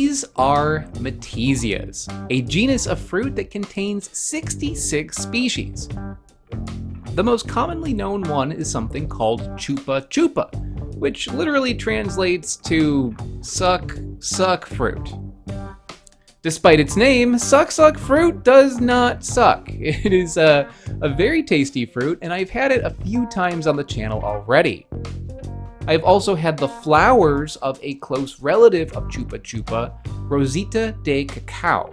These are Matesias, a genus of fruit that contains 66 species. The most commonly known one is something called chupa-chupa, which literally translates to suck fruit. Despite its name, suck fruit does not suck. It is a very tasty fruit, and I've had it a few times on the channel already. I've also had the flowers of a close relative of chupa-chupa, Rosita de Cacao.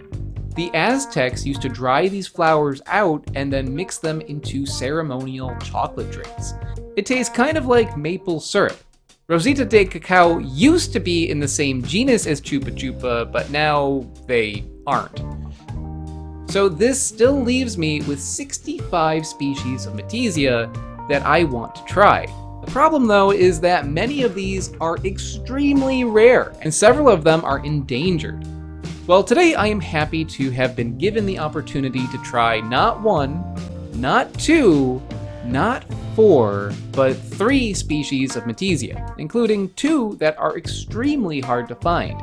The Aztecs used to dry these flowers out and then mix them into ceremonial chocolate drinks. It tastes kind of like maple syrup. Rosita de Cacao used to be in the same genus as chupa-chupa, but now they aren't. So this still leaves me with 65 species of Matesia that I want to try. The problem though is that many of these are extremely rare, and several of them are endangered. Well, today I am happy to have been given the opportunity to try not one, not two, not four, but 3 species of Matesia, including 2 that are extremely hard to find.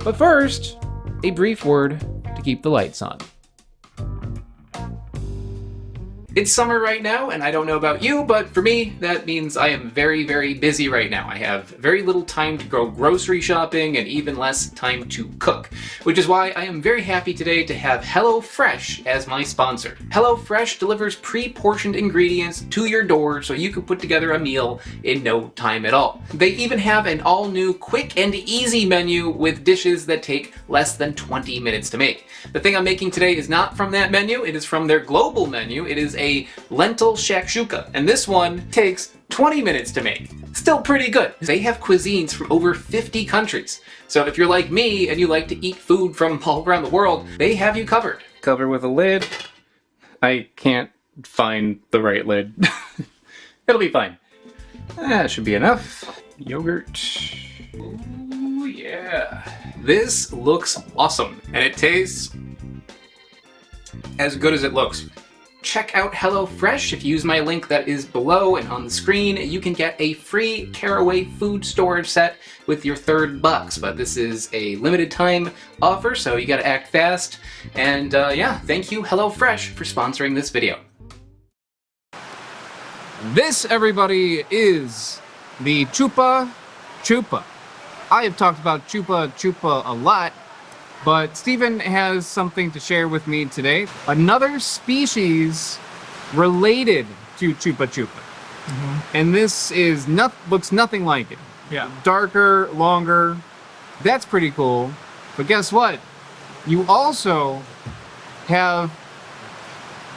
But first, a brief word to keep the lights on. It's summer right now, and I don't know about you, but for me, that means I am very, very busy right now. I have very little time to go grocery shopping and even less time to cook, which is why I am very happy today to have HelloFresh as my sponsor. HelloFresh delivers pre-portioned ingredients to your door so you can put together a meal in no time at all. They even have an all-new quick and easy menu with dishes that take less than 20 minutes to make. The thing I'm making today is not from that menu, it is from their global menu. It is a lentil shakshuka, and this one takes 20 minutes to make. Still pretty good. They have cuisines from over 50 countries. So if you're like me and you like to eat food from all around the world, they have you covered. Cover with a lid. I can't find the right lid. It'll be fine. That should be enough. Yogurt. Ooh, yeah. This looks awesome, and it tastes as good as it looks. Check out HelloFresh. If you use my link that is below and on the screen, you can get a free Caraway food storage set with your third box. But this is a limited time offer, so you gotta act fast. And yeah, thank you HelloFresh for sponsoring this video. This, everybody, is the chupa-chupa. I have talked about chupa-chupa a lot, but Steven has something to share with me today. Another species related to chupa-chupa. And this is looks nothing like it. Yeah. Darker, longer. That's pretty cool. But guess what? You also have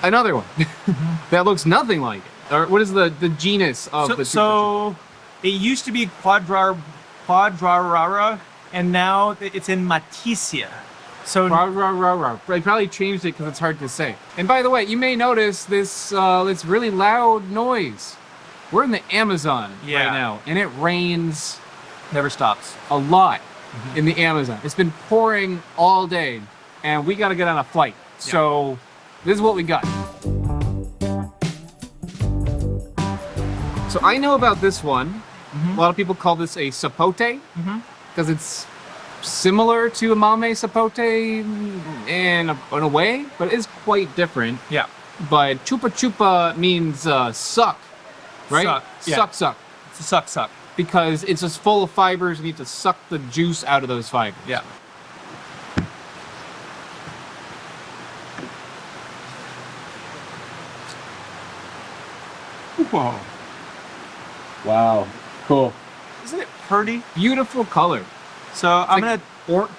another one that looks nothing like it. Or what is the genus of the chupa-chupa? So it used to be quadrarara, and now it's in Matesia. So I probably changed it because it's hard to say. And by the way, you may notice this really loud noise. We're in the Amazon right now, and it rains. Never stops. A lot in the Amazon. It's been pouring all day, and we got to get on a flight. Yeah. So this is what we got. So I know about this one. A lot of people call this a sapote because it's similar to a mame sapote in a way, but it is quite different. Yeah. But chupa-chupa means suck, right? Suck. Yeah. Suck. It's a suck. Because it's just full of fibers. You need to suck the juice out of those fibers. Yeah. Whoa. Wow. Cool. Isn't it pretty? Beautiful color. So I'm gonna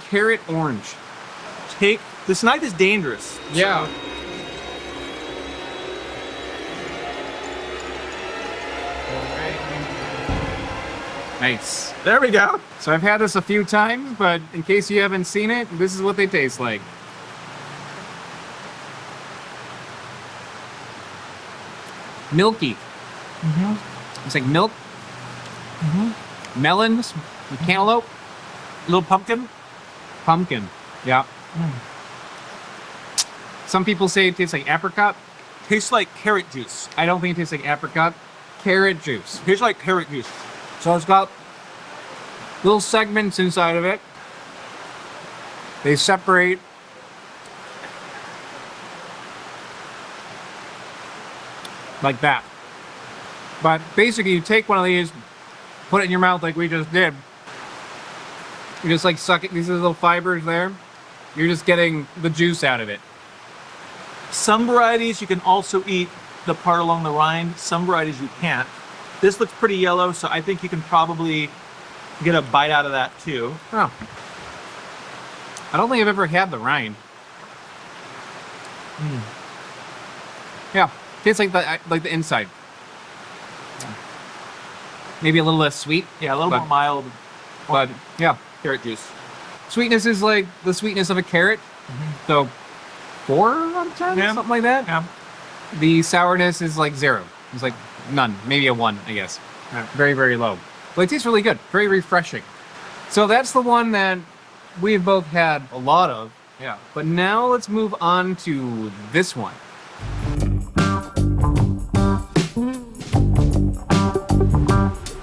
carrot orange. Take this knife is dangerous. Yeah. So. Nice. There we go. So I've had this a few times, but in case you haven't seen it, this is what they taste like. Milky. It's like milk. Melons, cantaloupe. Little pumpkin. Yeah. Some people say it tastes like apricot. Tastes like carrot juice. I don't think it tastes like apricot. Carrot juice. Tastes like carrot juice. So it's got little segments inside of it. They separate. Like that. But basically, you take one of these, put it in your mouth like we just did. You just like suck it. These are the little fibers there. You're just getting the juice out of it. Some varieties you can also eat the part along the rind. Some varieties you can't. This looks pretty yellow, so I think you can probably get a bite out of that too. Oh. I don't think I've ever had the rind. Yeah, tastes like the inside. Maybe a little less sweet. Yeah, a little more mild. But yeah, Carrot juice. sweetness is like the sweetness of a carrot. So 4 out of 10, Yeah. something like that. Yeah. The sourness is like 0. It's like none, maybe a 1, I guess. Yeah. Very, very low. But it tastes really good, very refreshing. So that's the one that we've both had a lot of. Yeah. But now let's move on to this one.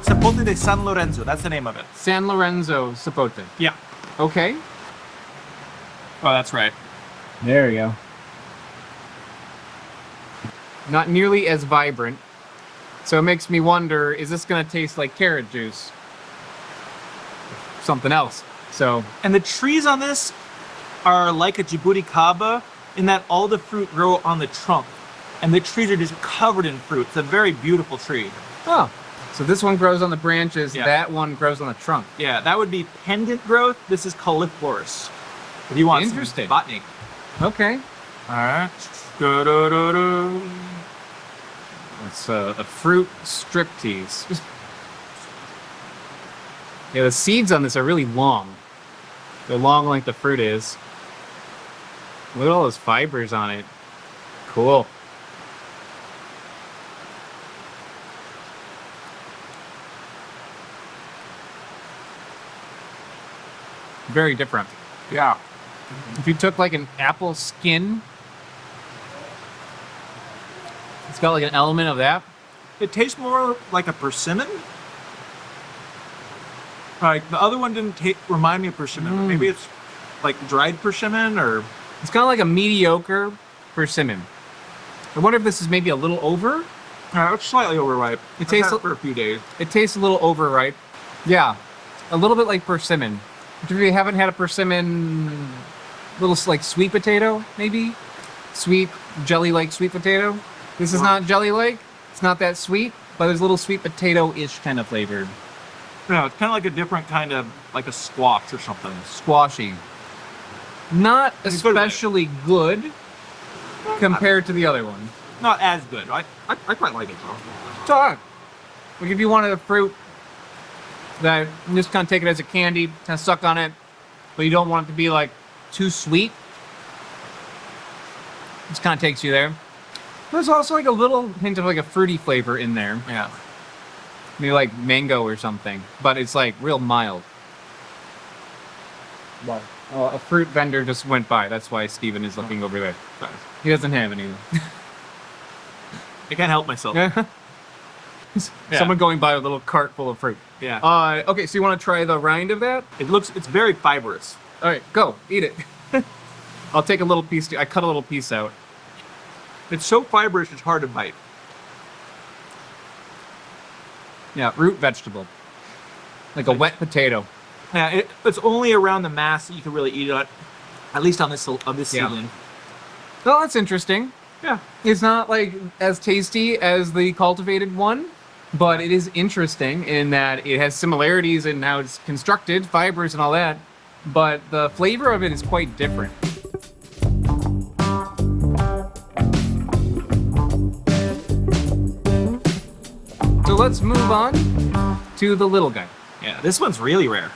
Sapote de San Lorenzo. That's the name of it. San Lorenzo Sapote. Yeah. Okay. Oh, that's right. There you go. Not nearly as vibrant. So it makes me wonder, is this going to taste like carrot juice? Something else. So, And the trees on this are like a jabuticaba in that all the fruit grow on the trunk. And the trees are just covered in fruit. It's a very beautiful tree. oh. So this one grows on the branches, Yeah. that one grows on the trunk. Yeah, that would be pendant growth. This is cauliflorous. If you want Interesting. some botany. Okay. All right. Da-da-da-da. It's a fruit striptease. Yeah, the seeds on this are really long. They're long like the fruit is. Look at all those fibers on it. Cool. Very different. Yeah. If you took like an apple skin, it's got like an element of that. It tastes more like a persimmon. Like the other one didn't remind me of persimmon. But maybe it's like dried persimmon or. It's kind of like a mediocre persimmon. I wonder if this is maybe a little over. It's slightly overripe. It tastes I've had it for a few days. It tastes a little overripe. Yeah, a little bit like persimmon. If you haven't had a persimmon, little like sweet potato, maybe? Sweet, jelly-like sweet potato. This is not jelly-like. It's not that sweet, but there's a little sweet potato-ish kind of flavor. Yeah, it's kind of like a different kind of, like a squash or something. Squashy. Not In a good way. especially good compared to the other one. Not as good. I quite like it though. It's alright. Like if you wanted a fruit that you just kind of take it as a candy, kind of suck on it, but you don't want it to be like too sweet. This kind of takes you there. There's also like a little hint of like a fruity flavor in there. Yeah. Maybe like mango or something, but it's like real mild. Wow. Oh, a fruit vendor just went by. That's why Steven is looking over there. He doesn't have any. I can't help myself. Yeah. Someone going by with a little cart full of fruit. Yeah. Okay, so you want to try the rind of that? It's very fibrous. All right, go eat it. I'll take a little piece. I cut a little piece out. It's so fibrous, it's hard to bite. Yeah, root vegetable, like a wet potato. Yeah, it's only around the mass that you can really eat it. At least on this Yeah. seedling. Well, that's interesting. Yeah. It's not like as tasty as the cultivated one, but it is interesting in that it has similarities in how it's constructed, fibers and all that, but the flavor of it is quite different. So let's move on to the little guy. Yeah, this one's really rare.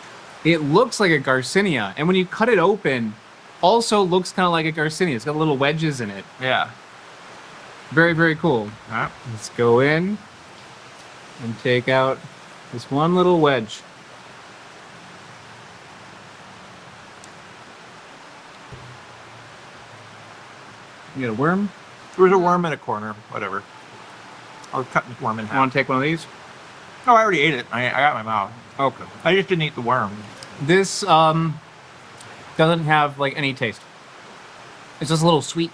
It looks like a Garcinia, and when you cut it open, also looks kind of like a Garcinia. It's got little wedges in it. Yeah. Very, very cool. All right. Let's go in and take out this one little wedge. You got a worm? There's a worm in a corner. Whatever. I'll cut the worm in You half. want to take one of these? Oh, I already ate it. I got my mouth. Okay. I just didn't eat the worm. This Doesn't have like any taste. It's just a little sweet,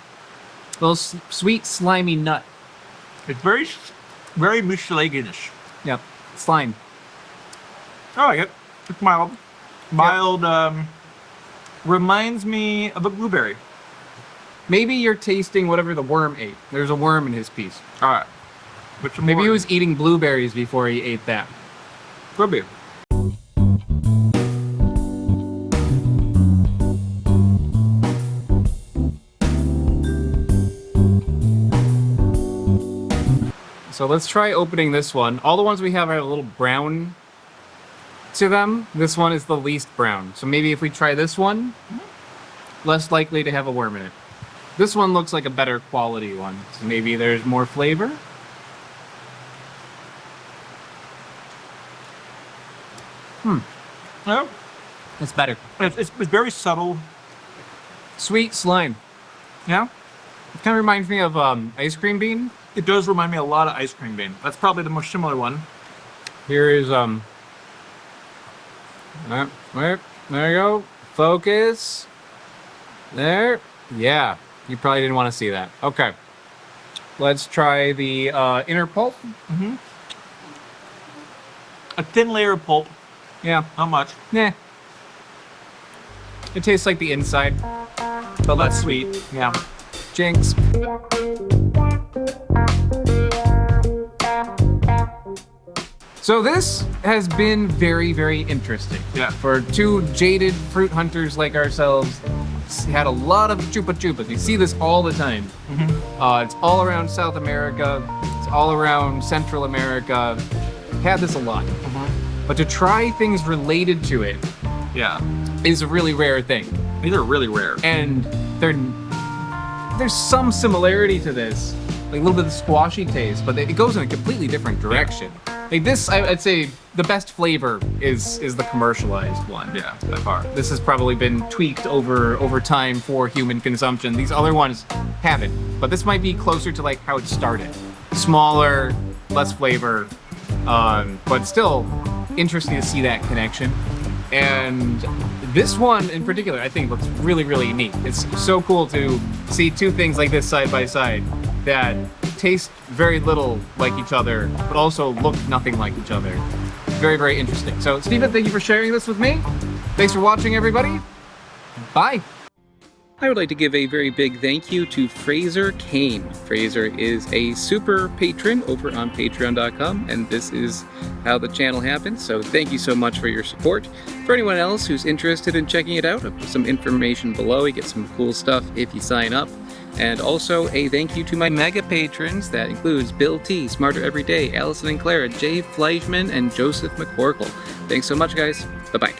sweet slimy nut. It's very, very Michelin-ish. Yep, slime. I like it. It's mild. Mild, reminds me of a blueberry. Maybe you're tasting whatever the worm ate. There's a worm in his piece. All right. Maybe he was eating blueberries before he ate that. Could be. So let's try opening this one. All the ones we have are a little brown to them. This one is the least brown. So maybe if we try this one, less likely to have a worm in it. This one looks like a better quality one. So maybe there's more flavor. No, It's better. it's very subtle. Sweet slime. Yeah. It kind of reminds me of ice cream bean. It does remind me a lot of ice cream bean. That's probably the most similar one. Here is there you go. Focus. There. Yeah. You probably didn't want to see that. Okay. Let's try the inner pulp. A thin layer of pulp. Yeah. Not much. Nah. It tastes like the inside, but less sweet. Yeah. Jinx. So this has been very, very interesting. Yeah. For two jaded fruit hunters like ourselves, had a lot of chupa-chupas. You see this all the time. It's all around South America. It's all around Central America. Had this a lot. But to try things related to it Yeah. is a really rare thing. These are really rare. And there's some similarity to this, like a little bit of squashy taste, but it goes in a completely different direction. Like this, I'd say the best flavor is the commercialized one. Yeah, by far. This has probably been tweaked over time for human consumption. These other ones haven't, but this might be closer to like how it started. Smaller, less flavor, but still interesting to see that connection. And this one in particular, I think looks really, really neat. It's so cool to see two things like this side by side that taste very little like each other, but also look nothing like each other. Very, very interesting. So, Stephen, thank you for sharing this with me. Thanks for watching, everybody. Bye. I would like to give a very big thank you to Fraser Kane. Fraser is a super patron over on patreon.com, and this is how the channel happens, so thank you so much for your support. For anyone else who's interested in checking it out, I'll put some information below. You get some cool stuff if you sign up. And also a thank you to my mega patrons. That includes Bill T, Smarter Every Day, Allison and Clara, Jay Fleishman, and Joseph McCorkle. Thanks so much, guys. Bye-bye.